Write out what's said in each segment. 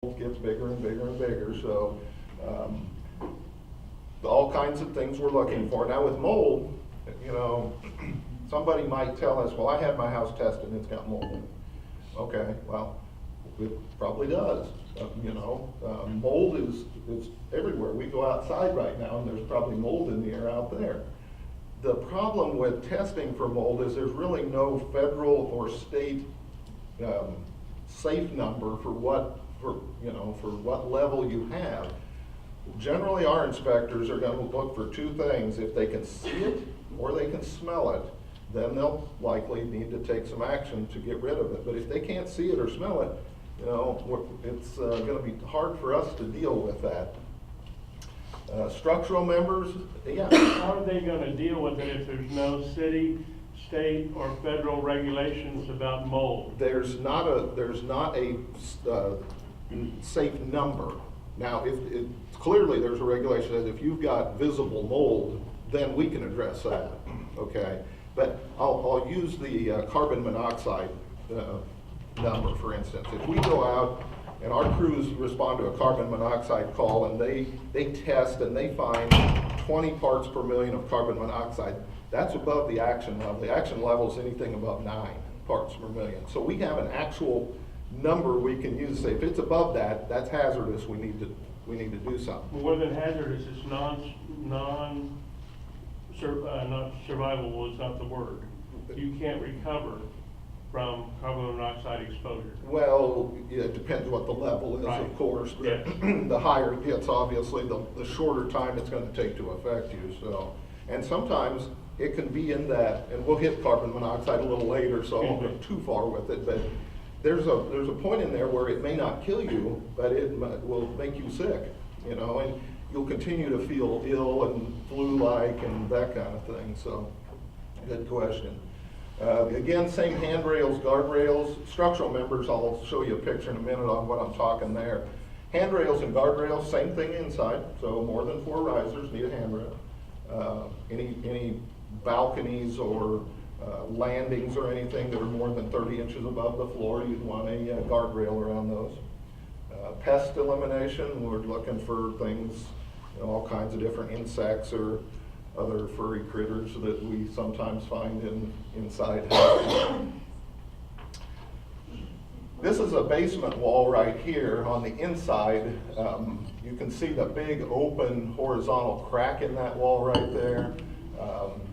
gets bigger and bigger and bigger. So all kinds of things we're looking for. Now with mold, you know, somebody might tell us, well, I had my house tested and it's got mold in it. Okay, well, it probably does. Mold is everywhere. We go outside right now and there's probably mold in the air out there. The problem with testing for mold is there's really no federal or state safe number for what level you have. Generally, our inspectors are going to look for two things. If they can see it or they can smell it, then they'll likely need to take some action to get rid of it. But if they can't see it or smell it, it's going to be hard for us to deal with that. Structural members, yeah. How are they going to deal with it if there's no city, state, or federal regulations about mold? There's not a safe number. Now, clearly there's a regulation that if you've got visible mold, then we can address that. Okay, but I'll use the carbon monoxide number, for instance. If we go out and our crews respond to a carbon monoxide call and they test and they find 20 parts per million of carbon monoxide, that's above the action level. The action level is anything above 9 parts per million. So we have an actual number we can use to say if it's above that, that's hazardous. We need to do something. More than hazardous, it's not survivable is not the word. You can't recover from carbon monoxide exposure. Well, it depends what the level is, right, of course. But yeah. The higher it gets, obviously, the shorter time it's going to take to affect you. So, and sometimes it can be in that, and we'll hit carbon monoxide a little later, so I won't go too far with it. But there's a point in there where it may not kill you, but it will make you sick, and you'll continue to feel ill and flu-like and that kind of thing. So, good question. Again, same handrails, guardrails, structural members. I'll show you a picture in a minute on what I'm talking there. Handrails and guardrails, same thing inside. So more than 4 risers need a handrail. Any balconies or landings or anything that are more than 30 inches above the floor, you'd want a guardrail around those. Pest elimination, we're looking for things, all kinds of different insects or other furry critters that we sometimes find inside houses. This is a basement wall right here. On the inside, you can see the big open horizontal crack in that wall right there.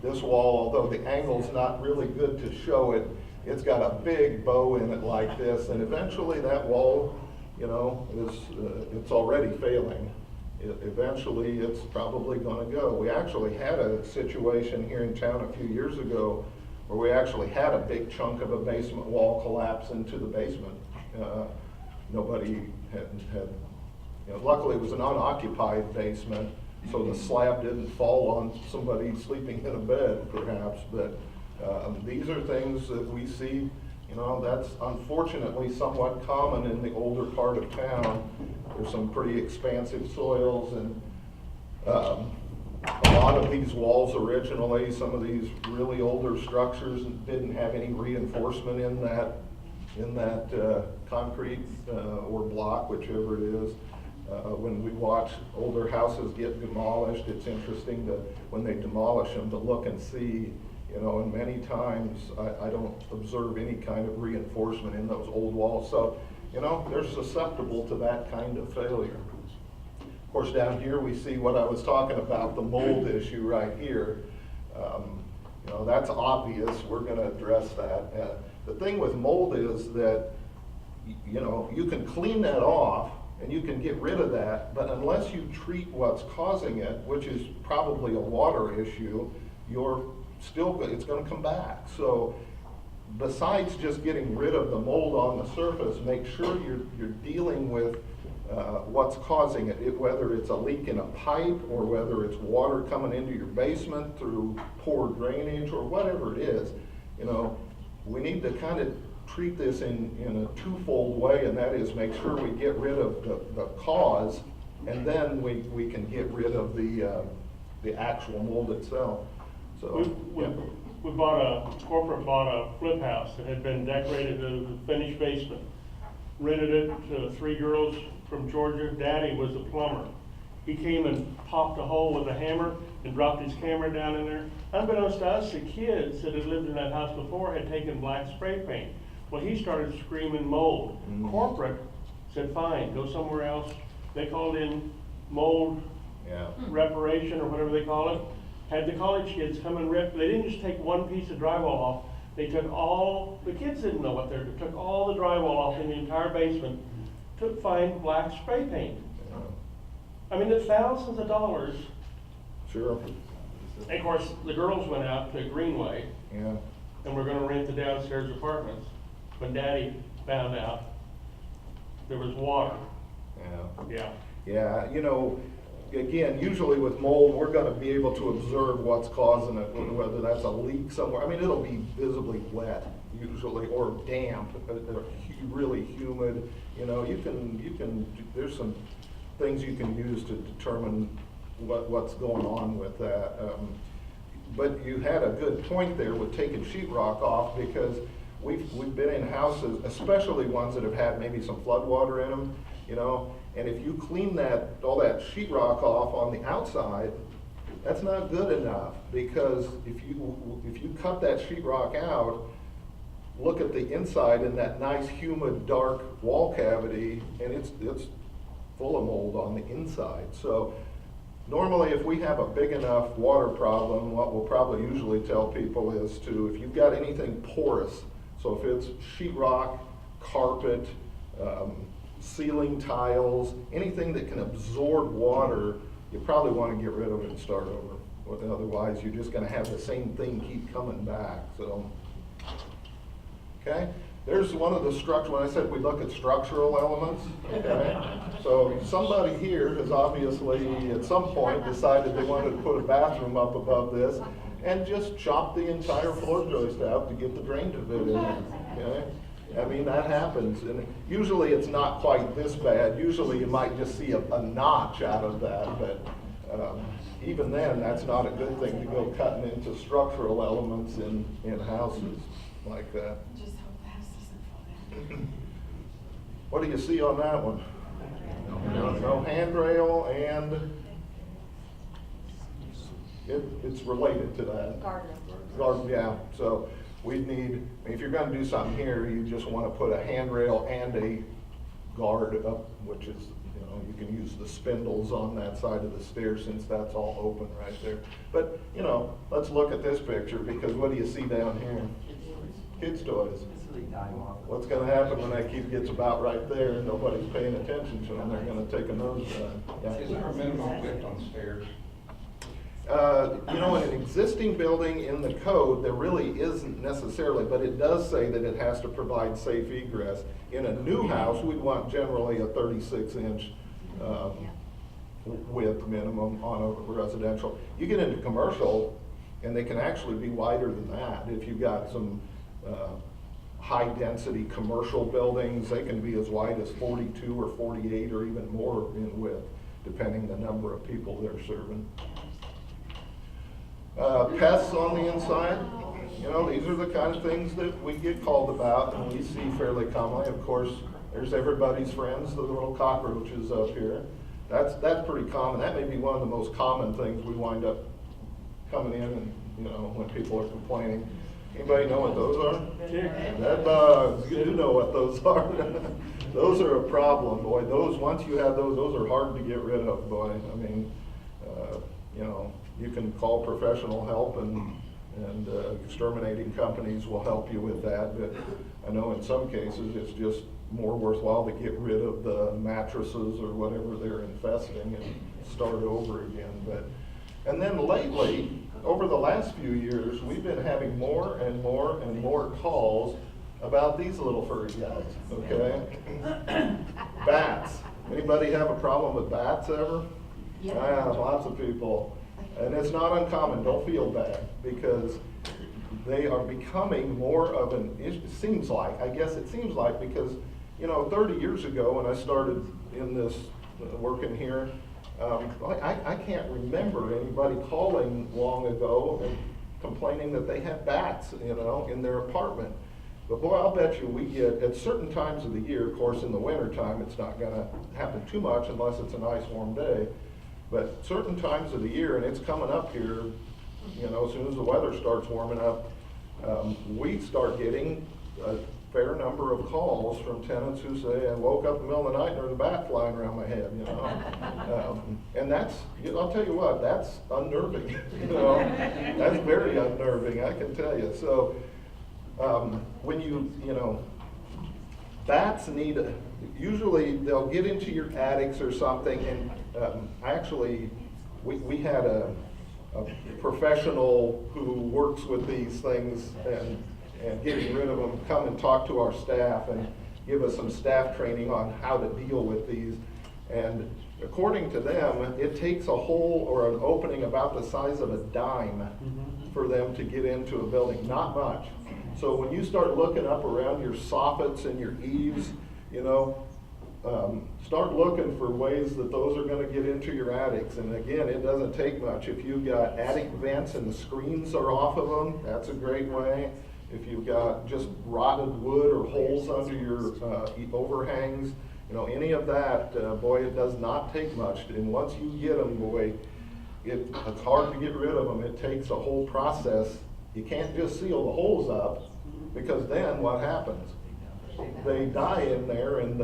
This wall, although the angle's not really good to show it, it's got a big bow in it like this, and eventually that wall, it's already failing. Eventually it's probably going to go. We actually had a situation here in town a few years ago where we actually had a big chunk of a basement wall collapse into the basement. Nobody had luckily it was an unoccupied basement, so the slab didn't fall on somebody sleeping in a bed perhaps, but these are things that we see. That's unfortunately somewhat common in the older part of town. There's some pretty expansive soils, and a lot of these walls originally, some of these really older structures didn't have any reinforcement in that concrete or block, whichever it is. When we watch older houses get demolished, it's interesting when they demolish them to look and see. And many times I don't observe any kind of reinforcement in those old walls. So, they're susceptible to that kind of failure. Of course, down here we see what I was talking about, the mold issue right here. That's obvious. We're going to address that. The thing with mold is that, you can clean that off and you can get rid of that, but unless you treat what's causing it, which is probably a water issue, it's going to come back. So besides just getting rid of the mold on the surface, make sure you're dealing with what's causing it, whether it's a leak in a pipe or whether it's water coming into your basement through poor drainage or whatever it is. We need to kind of treat this in a twofold way, and that is make sure we get rid of the cause, and then we can get rid of the actual mold itself. So corporate bought a flip house that had been decorated as a finished basement. Rented it to 3 girls from Georgia. Daddy was a plumber. He came and popped a hole with a hammer and dropped his camera down in there. Unbeknownst to us, the kids that had lived in that house before had taken black spray paint. Well, he started screaming mold. Corporate said, fine, go somewhere else. They called in mold reparation or whatever they call it. Had the college kids come and rip. They didn't just take one piece of drywall off. They took all, the kids didn't know what they did, took all the drywall off in the entire basement, took fine black spray paint. I mean, it's thousands of dollars. Sure. And of course, the girls went out to Greenway and we're gonna rent the downstairs apartments. When Daddy found out there was water. Yeah, you know, again, usually with mold, we're gonna be able to observe what's causing it, whether that's a leak somewhere. I mean, it'll be visibly wet usually, or damp, or really humid. You know, you can, there's some things you can use to determine what's going on with that. But you had a good point there with taking sheetrock off, because we've been in houses, especially ones that have had maybe some flood water in them, you know, and if you clean all that sheetrock off on the outside, that's not good enough, because if you cut that sheetrock out, look at the inside in that nice humid dark wall cavity, and it's full of mold on the inside. So normally, if we have a big enough water problem, what we'll probably usually tell people is if you've got anything porous, so if it's sheetrock, carpet, ceiling tiles, anything that can absorb water, you probably want to get rid of it and start over. Otherwise, you're just going to have the same thing keep coming back. So, okay. There's one of the when I said we look at structural elements, okay? So somebody here has obviously at some point decided they wanted to put a bathroom up above this and just chop the entire floor joist out to get the drain bit in there, okay? I mean, that happens, and usually it's not quite this bad. Usually you might just see a notch out of that, but even then, that's not a good thing to go cutting into structural elements in houses like that. What do you see on that one? No handrail, and it's related to that. Guard, yeah. So we'd need, if you're going to do something here, you just want to put a handrail and a guard up, which is, you know, you can use the spindles on that side of the stairs since that's all open right there. But, you know, let's look at this picture, because what do you see down here? Kids' toys. What's going to happen when that kid gets about right there and nobody's paying attention to them? They're going to take a nosedive. Is there a minimum width on stairs? You know, in an existing building in the code, there really isn't necessarily, but it does say that it has to provide safe egress. In a new house, we'd want generally a 36-inch width minimum on a residential. You get into commercial, and they can actually be wider than that. If you've got some high-density commercial buildings, they can be as wide as 42 or 48 or even more in width, depending the number of people they're serving. Pests on the inside, you know, these are the kind of things that we get called about and we see fairly commonly. Of course, there's everybody's friends, the little cockroaches up here. That's pretty common. That may be one of the most common things we wind up coming in and, you know, when people are complaining. Anybody know what those are? Bed bugs. You do know what those are. Those are a problem, boy. Once you have those are hard to get rid of, boy. I mean, you know, you can call professional help and exterminating companies will help you with that. But I know in some cases it's just more worthwhile to get rid of the mattresses or whatever they're infesting and start over again. And then lately, over the last few years, we've been having more and more and more calls about these little furry guys, okay? Bats. Anybody have a problem with bats ever? Yeah, lots of people. And it's not uncommon, don't feel bad, because they are becoming more of an issue, it seems like, because, you know, 30 years ago when I started in this, working here, I can't remember anybody calling long ago and complaining that they had bats, you know, in their apartment. But boy, I'll bet you we get, at certain times of the year, of course in the winter time, it's not gonna happen too much unless it's a nice warm day. But certain times of the year, and it's coming up here, you know, as soon as the weather starts warming up, we start getting a fair number of calls from tenants who say, I woke up in the middle of the night and there's a bat flying around my head, you know. And that's, I'll tell you what, that's unnerving, you know. That's very unnerving, I can tell you. So when you know, bats need, usually they'll get into your attics or something, and actually, we had a professional who works with these things and getting rid of them come and talk to our staff and give us some staff training on how to deal with these. And according to them, it takes a hole or an opening about the size of a dime for them to get into a building, not much. So when you start looking up around your soffits and your eaves, you know, start looking for ways that those are going to get into your attics. And again, it doesn't take much. If you've got attic vents and the screens are off of them, that's a great way. If you've got just rotted wood or holes under your overhangs, you know, any of that, boy, it does not take much. And once you get them, boy, it's hard to get rid of them. It takes a whole process. You can't just seal the holes up, because then what happens? They die in there, and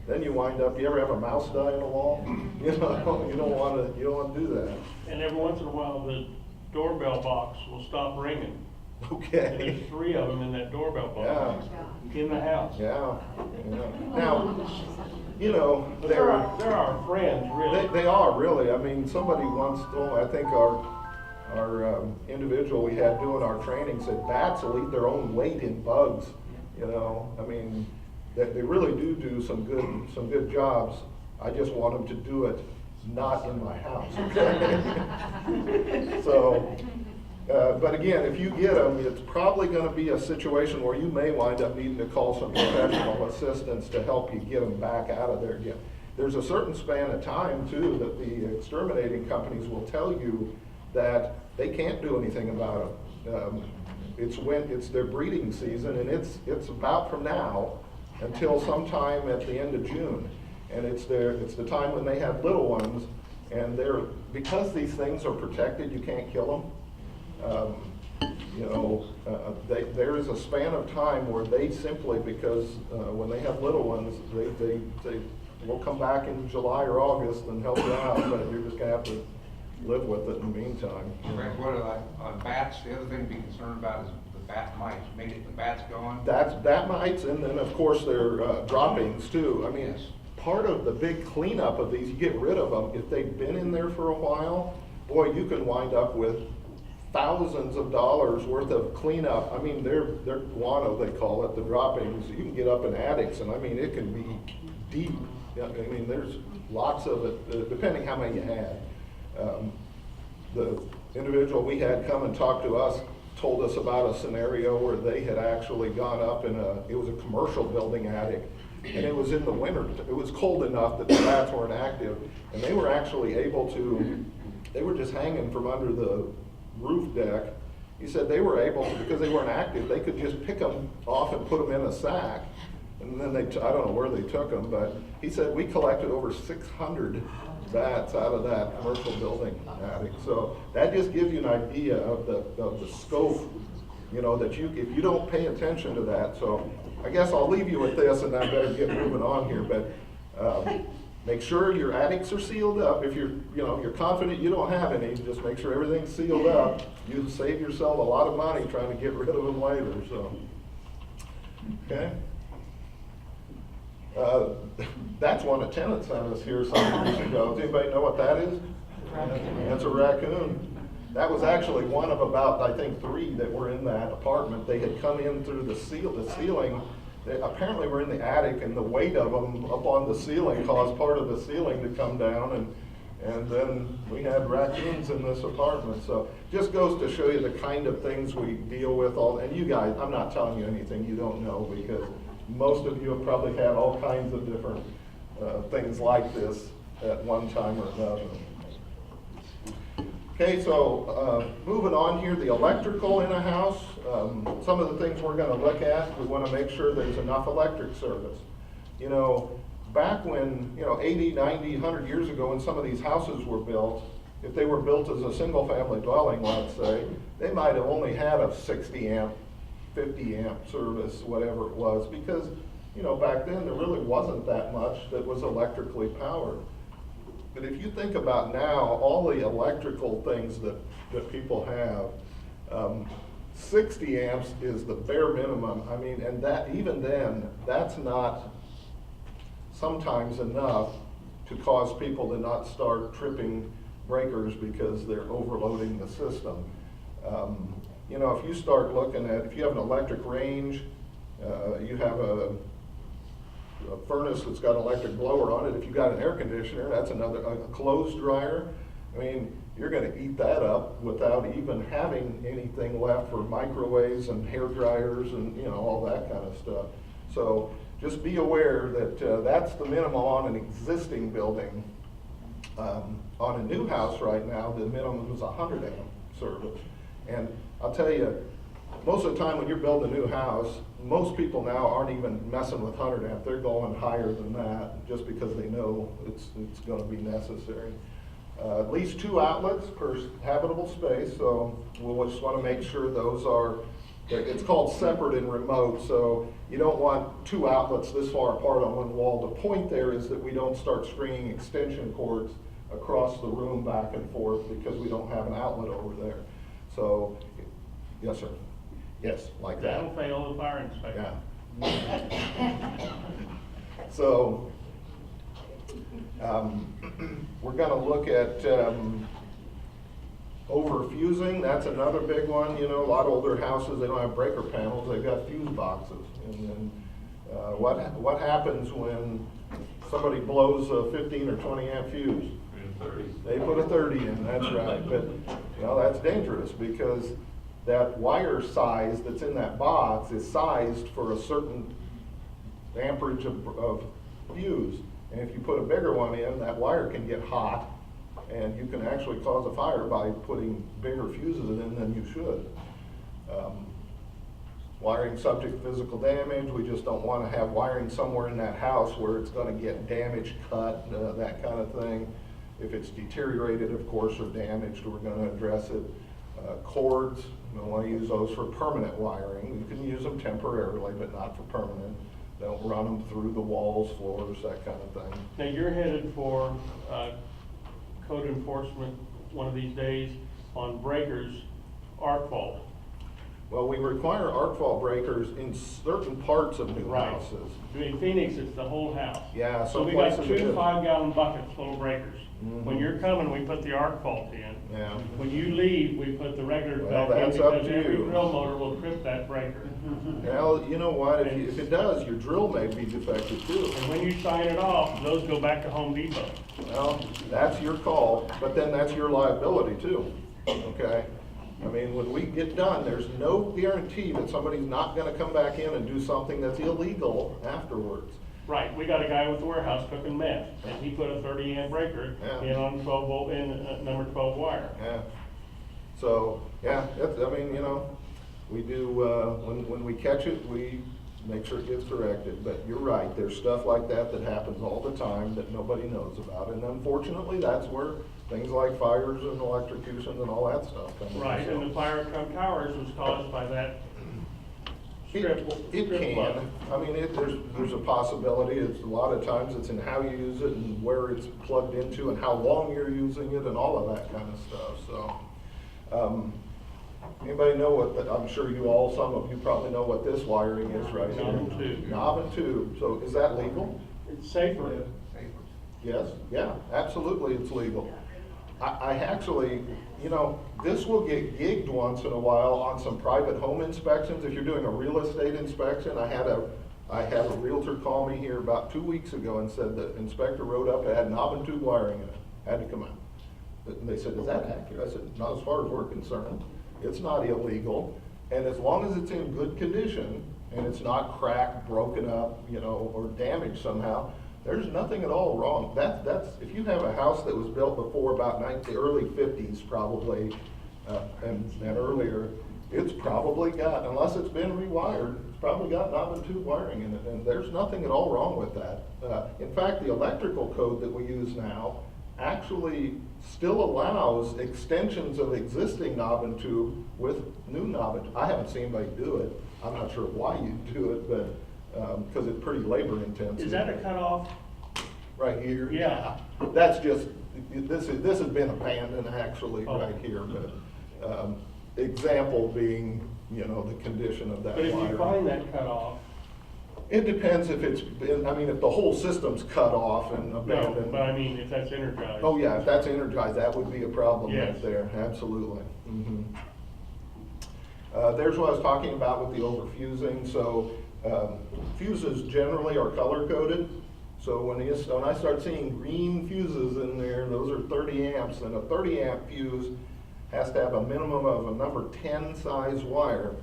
then you wind up, you ever have a mouse die in a wall? You know, you don't want to do that. And every once in a while, the doorbell box will stop ringing. And Okay. there's 3 of them in that doorbell box. In the house. Yeah. Now, you know, They're our friends, really. they are really. I mean, somebody once told, I think our individual we had doing our training said bats will eat their own weight in bugs. You know, I mean, they really do some good jobs. I just want them to do it not in my house. Okay? So, but again, if you get them, it's probably going to be a situation where you may wind up needing to call some professional assistance to help you get them back out of there again. There's a certain span of time too that the exterminating companies will tell you that they can't do anything about them. It's when it's their breeding season, and it's about from now until sometime at the end of June, and it's the time when they have little ones, and because these things are protected, you can't kill them. You know, there is a span of time where they simply, because when they have little ones, they will come back in July or August and help you out, but you're just gonna have to live with it in the meantime. Frank, what on bats, the other thing to be concerned about is the bat mites. Maybe the bats gone. That's bat mites, and then of course their droppings too. I mean, Yes. part of the big cleanup of these, you get rid of them. If they've been in there for a while, boy, you can wind up with thousands of dollars worth of cleanup. I mean, they're guano, they call it, the droppings. You can get up in attics, and I mean, it can be deep. I mean, there's lots of it, depending how many you had. The individual we had come and talk to us told us about a scenario where they had actually gone up in it was a commercial building attic, and it was in the winter. It was cold enough that the bats weren't active, and they were actually able to, they were just hanging from under the roof deck. He said they were able to, because they weren't active, they could just pick them off and put them in a sack. And then I don't know where they took them, but he said we collected over 600 bats out of that commercial building attic. So that just gives you an idea of the scope, you know, that if you don't pay attention to that. So I guess I'll leave you with this, and I better get moving on here. But make sure your attics are sealed up. If you're confident you don't have any, just make sure everything's sealed up. You save yourself a lot of money trying to get rid of them later. So, okay. That's one a tenant sent us here some years ago. Does anybody know what that is? That's a raccoon. That was actually one of about, I think, 3 that were in that apartment. They had come in through the ceiling. They apparently were in the attic, and the weight of them up on the ceiling caused part of the ceiling to come down, and then we had raccoons in this apartment. So just goes to show you the kind of things we deal with. And you guys, I'm not telling you anything you don't know, because most of you have probably had all kinds of different things like this at one time or another. Okay, so moving on here, the electrical in a house, some of the things we're gonna look at, we wanna make sure there's enough electric service. You know, back when, 80, 90, 100 years ago, when some of these houses were built, if they were built as a single family dwelling, let's say, they might have only had a 60 amp, 50 amp service, whatever it was, because, back then there really wasn't that much that was electrically powered. But if you think about now, all the electrical things that people have, 60 amps is the bare minimum. I mean, and that, even then, that's not sometimes enough to cause people to not start tripping breakers because they're overloading the system. If you start looking at, if you have an electric range, you have a furnace that's got an electric blower on it, if you've got an air conditioner, that's another, a clothes dryer. I mean, you're gonna eat that up without even having anything left for microwaves and hair dryers and, all that kind of stuff. So just be aware that that's the minimum on an existing building. On a new house right now, the minimum is 100 amp service. And I'll tell you, most of the time when you're building a new house, most people now aren't even messing with 100 amp. They're going higher than that just because they know it's going to be necessary. At least 2 outlets per habitable space, so we'll just want to make sure those are, it's called separate and remote, so you don't want 2 outlets this far apart on one wall. The point there is that we don't start stringing extension cords across the room back and forth because we don't have an outlet over there. So, yes, sir. Yes, like that. That'll fail the fire inspector. Yeah. So, we're gonna look at overfusing. That's another big one. A lot of older houses, they don't have breaker panels, they've got fuse boxes. And then what happens when somebody blows a 15 or 20 amp fuse? They put a 30 in, that's right. But that's dangerous because that wire size that's in that box is sized for a certain amperage of fuse. And if you put a bigger one in, that wire can get hot and you can actually cause a fire by putting bigger fuses in than you should. Wiring subject to physical damage, we just don't want to have wiring somewhere in that house where it's going to get damaged, cut, that kind of thing. If it's deteriorated, of course, or damaged, we're going to address it. Cords, we don't want to use those for permanent wiring. You can use them temporarily, but not for permanent. Don't run them through the walls, floors, that kind of thing. Now, you're headed for code enforcement one of these days on breakers, arc fault. Well, we require arc fault breakers in certain parts of new Right. houses. In Phoenix, it's the whole house. Yeah, So some we got places it 2 is. 5-gallon buckets full of breakers. Mhm. When you're coming, we put the arc fault in. Yeah. When you leave, we put the regulars Well, back in that's up because to every you. drill motor will trip that breaker. Well, you know what, if it does, your drill may be defective too. And when you sign it off, those go back to Home Depot. Well, that's your call, but then that's your liability too, okay? I mean, when we get done, there's no guarantee that somebody's not gonna come back in and do something that's illegal afterwards. Right, we got a guy with the warehouse cooking meth, and he put a 30 amp breaker Yeah. in on 12 volt, number 12 wire. Yeah. So, yeah, that's, I mean, we do, when we catch it, we make sure it gets corrected. But you're right, there's stuff like that that happens all the time that nobody knows about. And unfortunately, that's where things like fires and electrocutions and all that stuff come in. Right, and the fire at Trump Towers was caused by that strip. It strip can. plug. I mean, there's a possibility. It's a lot of times it's in how you use it and where it's plugged into and how long you're using it and all of that kind of stuff. So, anybody know what? I'm sure you all, some of you probably know what this wiring is right here. Knob and tube. Knob and tube. So is that legal? It's safer. Safer. Yes. Yeah. Absolutely, it's legal. I actually, this will get gigged once in a while on some private home inspections. If you're doing a real estate inspection, I had a realtor call me here about 2 weeks ago and said the inspector wrote up, it had knob and tube wiring in it, had to come out. And they said, is that accurate? I said, not as far as we're concerned. It's not illegal. And as long as it's in good condition and it's not cracked, broken up, or damaged somehow, There's nothing at all wrong. That's, if you have a house that was built before about the early 50s probably, and earlier, it's probably got, unless it's been rewired, it's probably got knob and tube wiring in it, and there's nothing at all wrong with that. In fact, the electrical code that we use now actually still allows extensions of existing knob and tube with new knob and tube. I haven't seen anybody do it. I'm not sure why you do it, but, because it's pretty labor intensive. Is that a cutoff? Right here? Yeah. That's just, this has been abandoned actually Oh. right here, but, example being, you know, the condition of that But if you wire. find that cutoff, It depends if it's been, I mean, if the whole system's cut off and no, abandoned. but I mean, if that's energized. Oh, yeah, if that's energized, that would be a problem right Yes. there, absolutely. Mhm. There's what I was talking about with the overfusing. So fuses generally are color coded. So when I start seeing green fuses in there, those are 30 amps, and a 30 amp fuse has to have a minimum of a number 10 size wire.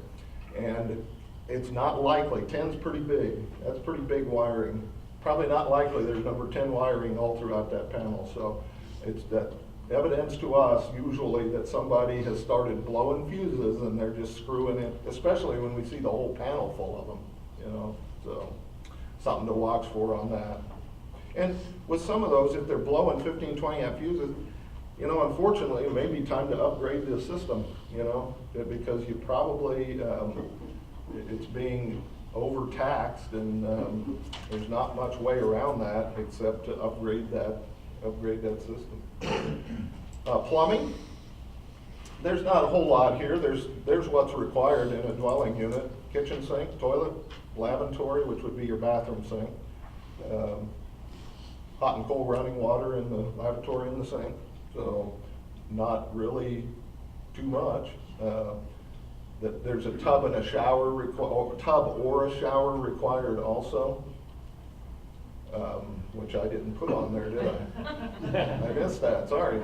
And it's not likely, 10's pretty big, that's pretty big wiring. Probably not likely there's number 10 wiring all throughout that panel. So it's that evidence to us usually that somebody has started blowing fuses and they're just screwing it, especially when we see the whole panel full of them, you know, so something to watch for on that. And with some of those, if they're blowing 15, 20 amp fuses, you know, unfortunately, it may be time to upgrade the system, you know, because you probably, it's being overtaxed, and there's not much way around that except to upgrade that system. Plumbing, there's not a whole lot here. There's what's required in a dwelling unit: kitchen sink, toilet, lavatory, which would be your bathroom sink, hot and cold running water in the lavatory and the sink. So not really too much. There's a tub and a shower tub or a shower required also, which I didn't put on there, did I? I missed that, sorry.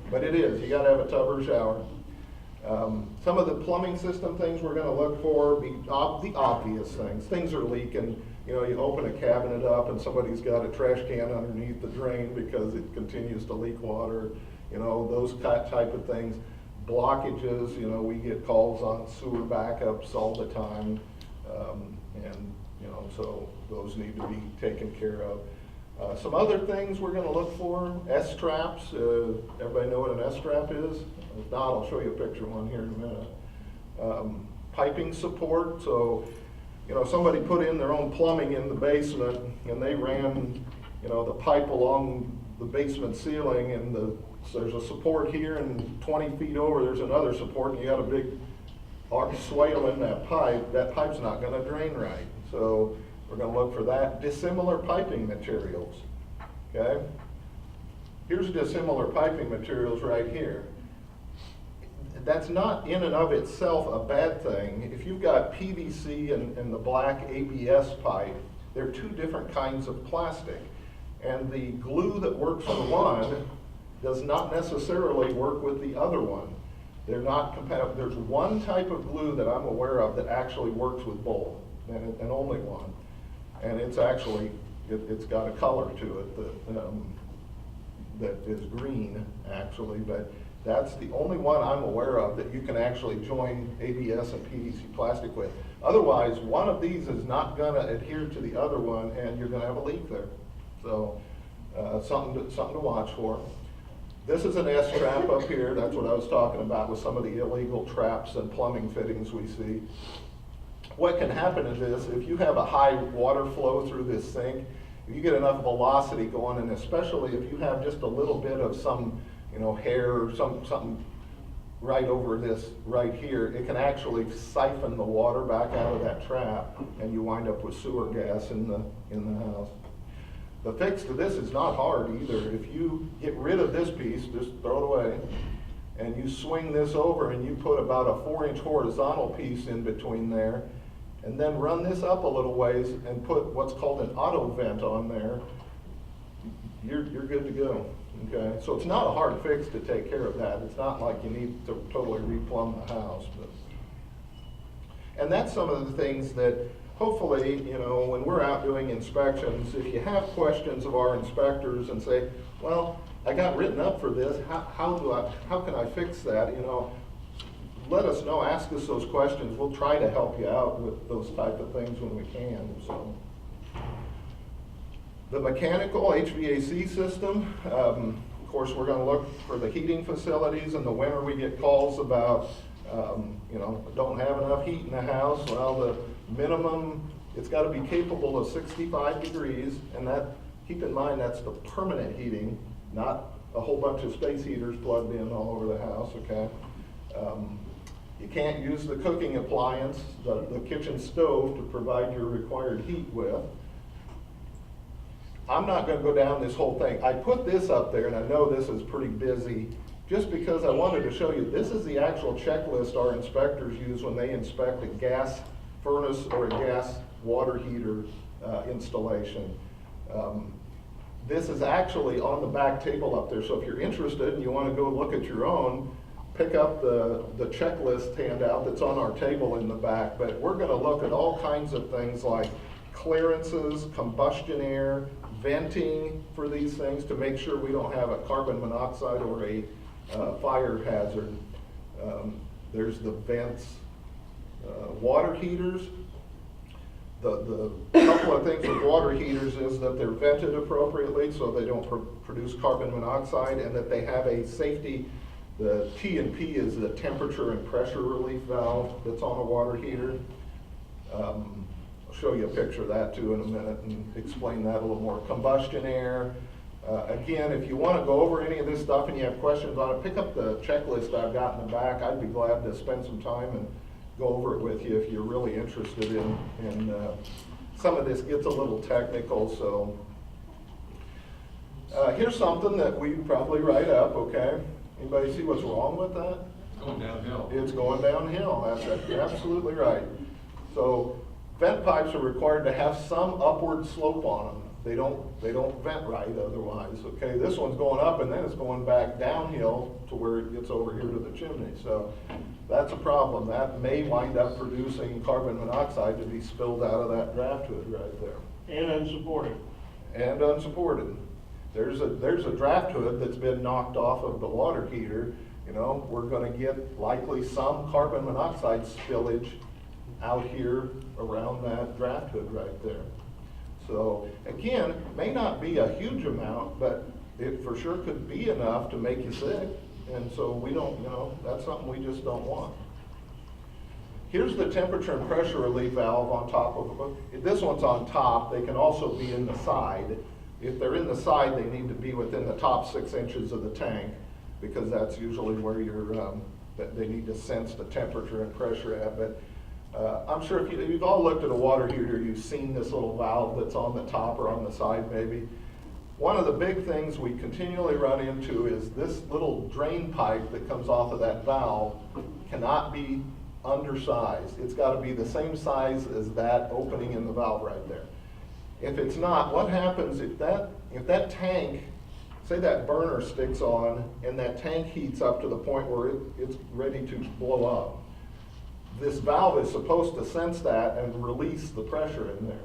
But it is, you gotta have a tub or shower. Some of the plumbing system things we're gonna look for, the obvious things are leaking. You know, you open a cabinet up and somebody's got a trash can underneath the drain because it continues to leak water. You know, those type of things. Blockages, you know, we get calls on sewer backups all the time. And, you know, so those need to be taken care of. Some other things we're gonna look for: S-traps. Everybody know what an S-trap is? If not, I'll show you a picture of one here in a minute. Piping support. So, you know, somebody put in their own plumbing in the basement and they ran, you know, the pipe along the basement ceiling, and so there's a support here, and 20 feet over there's another support, and you got a big arch swale in that pipe. That pipe's not gonna drain right. So we're gonna look for that. Dissimilar piping materials, okay? Here's dissimilar piping materials right here. That's not in and of itself a bad thing. If you've got PVC and the black ABS pipe, they're two different kinds of plastic. And the glue that works for one does not necessarily work with the other one. They're not compatible. There's one type of glue that I'm aware of that actually works with both, and only one. And it's actually, it's got a color to it that is green, actually, but that's the only one I'm aware of that you can actually join ABS and PVC plastic with. Otherwise, one of these is not gonna adhere to the other one, and you're gonna have a leak there. So, something to watch for. This is an S-trap up here. That's what I was talking about with some of the illegal traps and plumbing fittings we see. What can happen is this: if you have a high water flow through this sink, if you get enough velocity going, and especially if you have just a little bit of some, you know, hair or something right over this right here, it can actually siphon the water back out of that trap, and you wind up with sewer gas in the house. The fix to this is not hard either. If you get rid of this piece, just throw it away, and you swing this over and you put about a 4-inch horizontal piece in between there, and then run this up a little ways and put what's called an auto vent on there, you're good to go. Okay, so it's not a hard fix to take care of that. It's not like you need to totally replumb the house, but. And that's some of the things that hopefully, you know, when we're out doing inspections, if you have questions of our inspectors and say, well, I got written up for this, how can I fix that, you know, let us know, ask us those questions. We'll try to help you out with those type of things when we can, so. The mechanical HVAC system, of course, we're gonna look for the heating facilities. In the winter, we get calls about, you know, don't have enough heat in the house. Well, the minimum, it's gotta be capable of 65 degrees, and that, keep in mind, that's the permanent heating, not a whole bunch of space heaters plugged in all over the house, okay? You can't use the cooking appliance, the kitchen stove, to provide your required heat with. I'm not gonna go down this whole thing. I put this up there, and I know this is pretty busy, just because I wanted to show you, this is the actual checklist our inspectors use when they inspect a gas furnace or a gas water heater installation. This is actually on the back table up there, so if you're interested and you wanna go look at your own, pick up the checklist handout that's on our table in the back. But we're gonna look at all kinds of things like clearances, combustion air, venting for these things to make sure we don't have a carbon monoxide or a fire hazard. There's the vents, water heaters. The couple of things with water heaters is that they're vented appropriately so they don't produce carbon monoxide, and that they have a safety. The T&P is the temperature and pressure relief valve that's on a water heater. I'll show you a picture of that too in a minute and explain that a little more. Combustion air. Again, if you want to go over any of this stuff and you have questions on it, pick up the checklist I've got in the back. I'd be glad to spend some time and go over it with you if you're really interested in some of this gets a little technical. So here's something that we probably write up, okay? Anybody see what's wrong with that? It's going downhill. It's going downhill, that's absolutely right. So vent pipes are required to have some upward slope on them. They don't vent right otherwise, okay? This one's going up and then it's going back downhill to where it gets over here to the chimney. So that's a problem. That may wind up producing carbon monoxide to be spilled out of that draft hood right there. And unsupported. And unsupported. There's a draft hood that's been knocked off of the water heater. You know, we're gonna get likely some carbon monoxide spillage out here around that draft hood right there. So again, may not be a huge amount, but it for sure could be enough to make you sick. And so we don't, you know, that's something we just don't want. Here's the temperature and pressure relief valve on top of the book. If this one's on top, they can also be in the side. If they're in the side, they need to be within the top 6 inches of the tank, because that's usually where that they need to sense the temperature and pressure at. But I'm sure if you've all looked at a water heater, you've seen this little valve that's on the top or on the side maybe. One of the big things we continually run into is this little drain pipe that comes off of that valve cannot be undersized. It's got to be the same size as that opening in the valve right there. If it's not, what happens if that tank, say that burner sticks on and that tank heats up to the point where it's ready to blow up? This valve is supposed to sense that and release the pressure in there.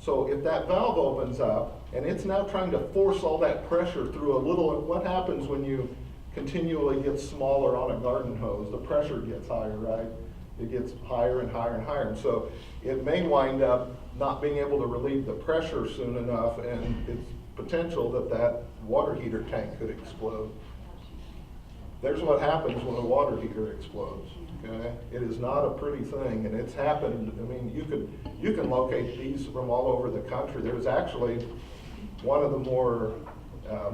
So if that valve opens up and it's now trying to force all that pressure through a little, what happens when you continually get smaller on a garden hose? The pressure gets higher, right? It gets higher and higher and higher. And so it may wind up not being able to relieve the pressure soon enough, and it's potential that that water heater tank could explode. There's what happens when a water heater explodes. Okay? It is not a pretty thing, and it's happened. I mean, you can locate these from all over the country. There's actually one of the more, I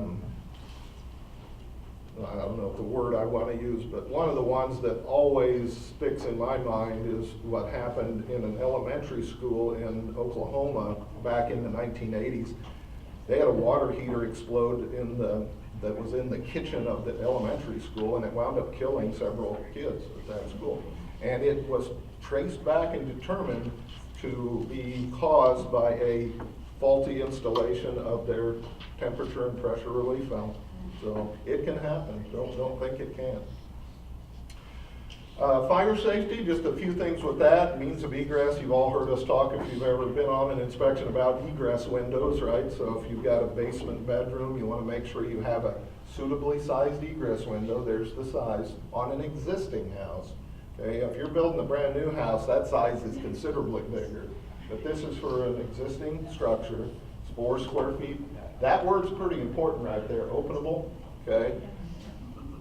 don't know the word I want to use, but one of the ones that always sticks in my mind is what happened in an elementary school in Oklahoma back in the 1980s. They had a water heater explode that was in the kitchen of the elementary school, and it wound up killing several kids at that school. And it was traced back and determined to be caused by a faulty installation of their temperature and pressure relief valve. So it can happen. Don't think it can't. Fire safety, just a few things with that. Means of egress, you've all heard us talk if you've ever been on an inspection about egress windows, right? So if you've got a basement bedroom, you want to make sure you have a suitably sized egress window. There's the size on an existing house. Okay, if you're building a brand new house, that size is considerably bigger. But this is for an existing structure. It's 4 square feet. That word's pretty important right there, openable, okay?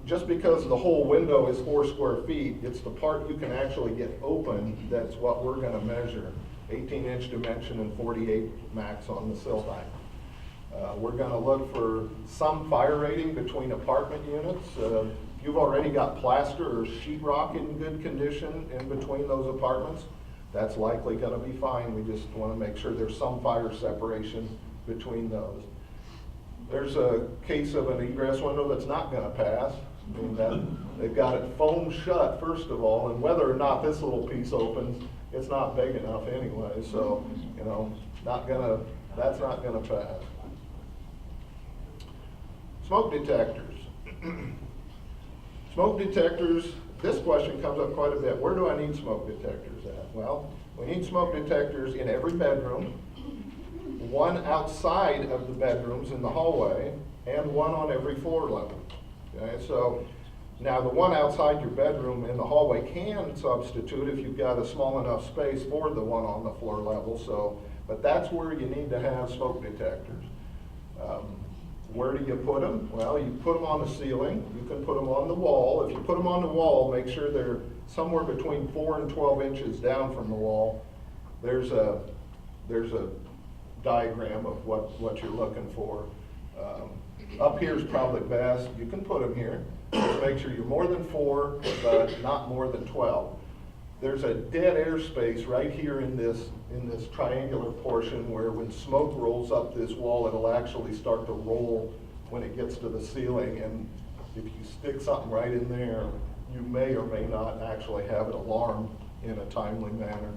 Just because the whole window is 4 square feet, it's the part you can actually get open that's what we're gonna measure. 18-inch dimension and 48 max on the sill height. We're gonna look for some fire rating between apartment units. You've already got plaster or sheetrock in good condition in between those apartments. That's likely gonna be fine. We just wanna make sure there's some fire separation between those. There's a case of an egress window that's not gonna pass. I mean, they've got it foam shut, first of all, and whether or not this little piece opens, it's not big enough anyway, so, you know, that's not gonna pass. Smoke detectors. Smoke detectors, this question comes up quite a bit. Where do I need smoke detectors at? Well, we need smoke detectors in every bedroom, one outside of the bedrooms in the hallway, and one on every floor level. Okay, so now the one outside your bedroom in the hallway can substitute if you've got a small enough space for the one on the floor level. So, but that's where you need to have smoke detectors. Where do you put them? Well, you put them on the ceiling. You can put them on the wall. If you put them on the wall, make sure they're somewhere between 4 and 12 inches down from the wall. There's a diagram of what you're looking for. Up here is probably best. You can put them here. Just make sure you're more than 4, but not more than 12. There's a dead air space right here in this triangular portion where when smoke rolls up this wall, it'll actually start to roll when it gets to the ceiling. And if you stick something right in there, you may or may not actually have an alarm in a timely manner.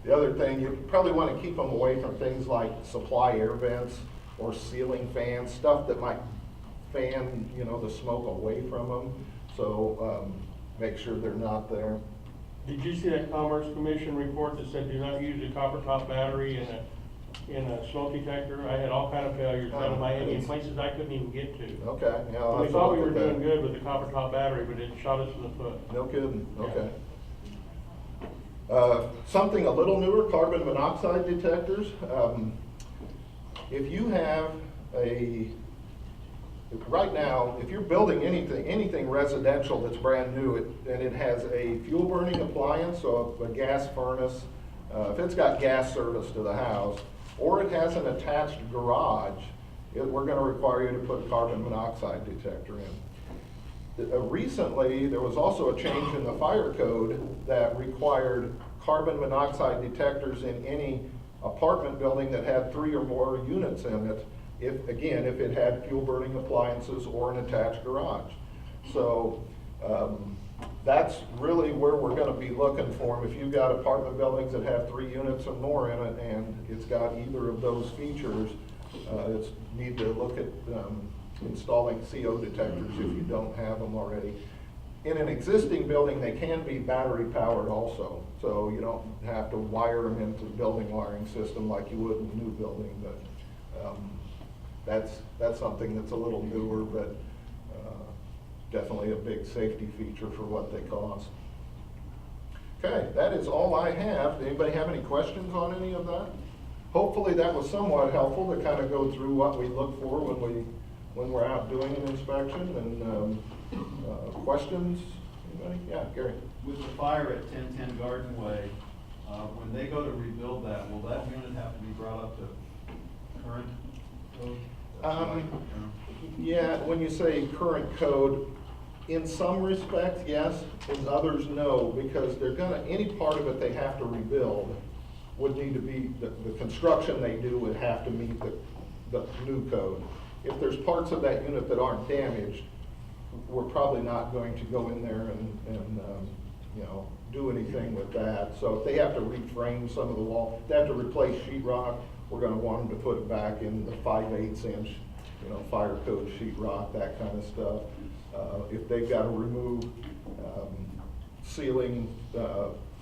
The other thing, you probably want to keep them away from things like supply air vents or ceiling fans, stuff that might fan, you know, the smoke away from them. So make sure they're not there. Did you see that Commerce Commission report that said do not use a copper top battery in a smoke detector? I had all kind of failures out of Miami in places I couldn't even get to. Okay. Yeah, We thought we were doing good with the copper top battery, but it shot us in the foot. No kidding. Okay. Something a little newer, carbon monoxide detectors. If you have right now, if you're building anything residential that's brand new, and it has a fuel burning appliance, so a gas furnace, if it's got gas service to the house, or it has an attached garage, we're going to require you to put a carbon monoxide detector in. Recently, there was also a change in the fire code that required carbon monoxide detectors in any apartment building that had 3 or more units in it, if it had fuel burning appliances or an attached garage. So that's really where we're going to be looking for them. If you've got apartment buildings that have 3 units or more in it and it's got either of those features, it's need to look at installing CO detectors if you don't have them already. In an existing building, they can be battery powered also, so you don't have to wire them into the building wiring system like you would in a new building. But that's something that's a little newer, but definitely a big safety feature for what they cost. Okay, that is all I have. Anybody have any questions on any of that? Hopefully that was somewhat helpful to kind of go through what we look for when we're out doing an inspection. And questions? Anybody? Yeah, Gary. With the fire at 1010 Garden Way, when they go to rebuild that, will that unit have to be brought up to current code? Yeah, when you say current code, in some respects, yes, in others, no, because they're gonna, any part of it they have to rebuild would need to be, the construction they do would have to meet the new code. If there's parts of that unit that aren't damaged, we're probably not going to go in there and you know, do anything with that. So if they have to reframe some of the wall, they have to replace sheetrock, we're going to want them to put it back in the 5/8 inch, you know, fire code sheetrock, that kind of stuff. If they've got to remove ceiling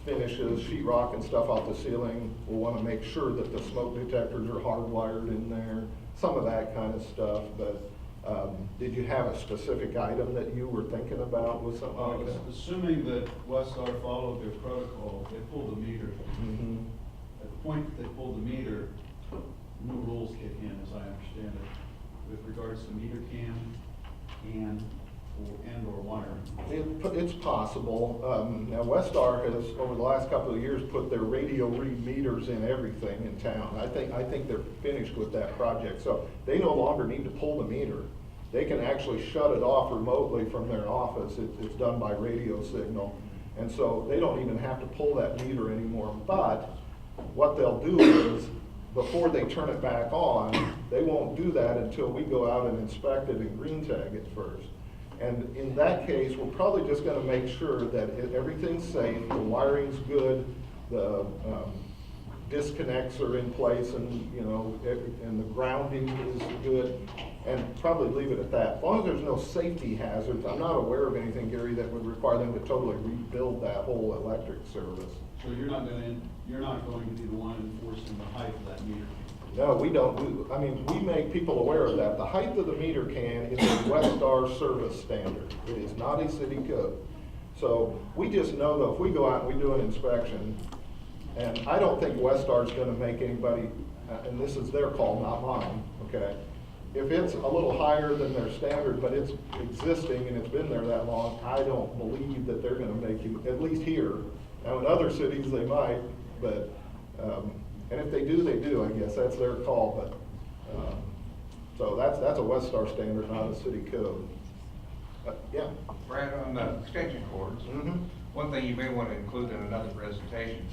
finishes, sheetrock and stuff off the ceiling. We'll want to make sure that the smoke detectors are hardwired in there, some of that kind of stuff. But did you have a specific item that you were thinking about with something like that? Assuming that Westar followed their protocol, they pulled the meter. Mhm. At the point that they pulled the meter, new rules kick in, as I understand it, with regards to meter cam and/or wiring. It's possible. Now Westar has, over the last couple of years, put their radio read meters in everything in town. I think they're finished with that project, so they no longer need to pull the meter. They can actually shut it off remotely from their office. It's done by radio signal, and so they don't even have to pull that meter anymore. But what they'll do is, before they turn it back on, they won't do that until we go out and inspect it and green tag it first. And in that case, we're probably just gonna make sure that everything's safe, the wiring's good, the disconnects are in place, and and the grounding is good, and probably leave it at that. As long as there's no safety hazards, I'm not aware of anything, Gary, that would require them to totally rebuild that whole electric service. So you're not going to be the one enforcing the height of that meter? No, we don't we make people aware of that. The height of the meter can is a Westar service standard. It is not a city code. So we just know that if we go out and we do an inspection, and I don't think Westar's gonna make anybody, and this is their call, not mine, okay? If it's a little higher than their standard, but it's existing and it's been there that long, I don't believe that they're gonna make you, at least here. Now in other cities they might, but, and if they do, they do, I guess, that's their call, but, so that's a Westar standard, not a city code. Yeah. Brad, on the extension cords, Mm-hmm. one thing you may want to include in another presentation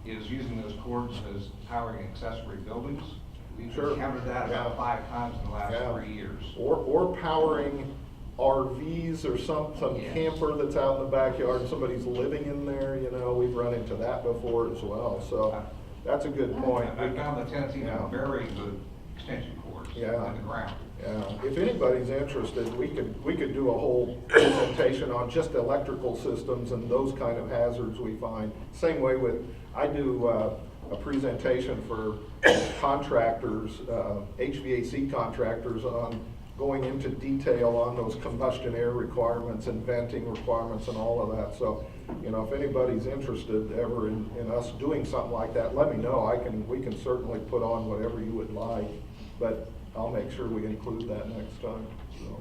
is using those cords as powering accessory buildings. We've Sure. encountered that about Yeah. 5 times in the last Yeah. 3 years. Or powering RVs or some Yes. camper that's out in the backyard and somebody's living in there, we've run into that before as well, so that's a good point. I found the Tennessee Yeah. have very good extension cords Yeah. in the ground. Yeah, if anybody's interested, we could do a whole presentation on just electrical systems and those kind of hazards we find. Same way I do a presentation for contractors, HVAC contractors, on going into detail on those combustion air requirements and venting requirements and all of that. So, if anybody's interested ever in us doing something like that, let me know. We can certainly put on whatever you would like, but I'll make sure we include that next time, so.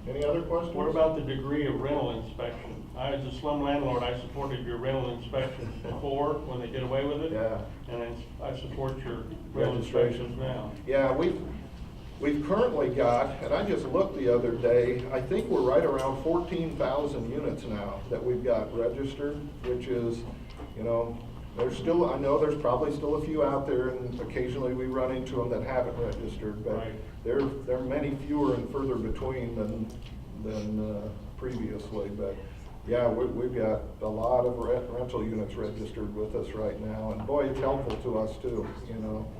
Any other questions? What about the degree of rental inspection? As a slum landlord, I supported your rental inspections before, when they did away with it. Yeah. And I support your rental Registration. inspections now. Yeah, we've currently got, and I just looked the other day, I think we're right around 14,000 units now that we've got registered, which is, I know there's probably still a few out there, and occasionally we run into them that haven't registered, but Right. they're many fewer and further between than previously. But yeah, we've got a lot of rental units registered with us right now, and boy, it's helpful to us too.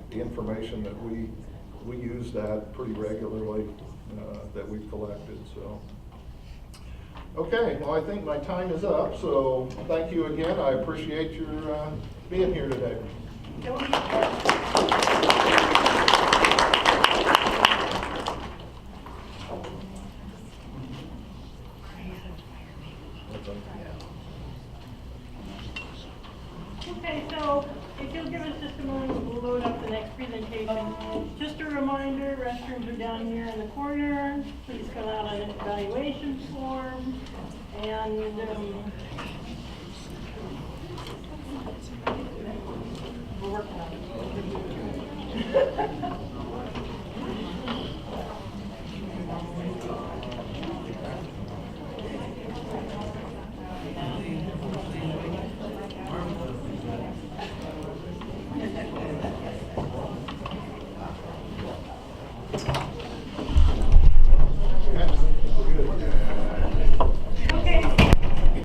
The information that we use that pretty regularly that we've collected. So. Okay, well, I think my time is up, so thank you again. I appreciate your being here today. Okay, so if you'll give us just a moment, we'll load up the next presentation. Just a reminder, restrooms are down here in the corner. Please fill out an evaluation form. And we're working on it.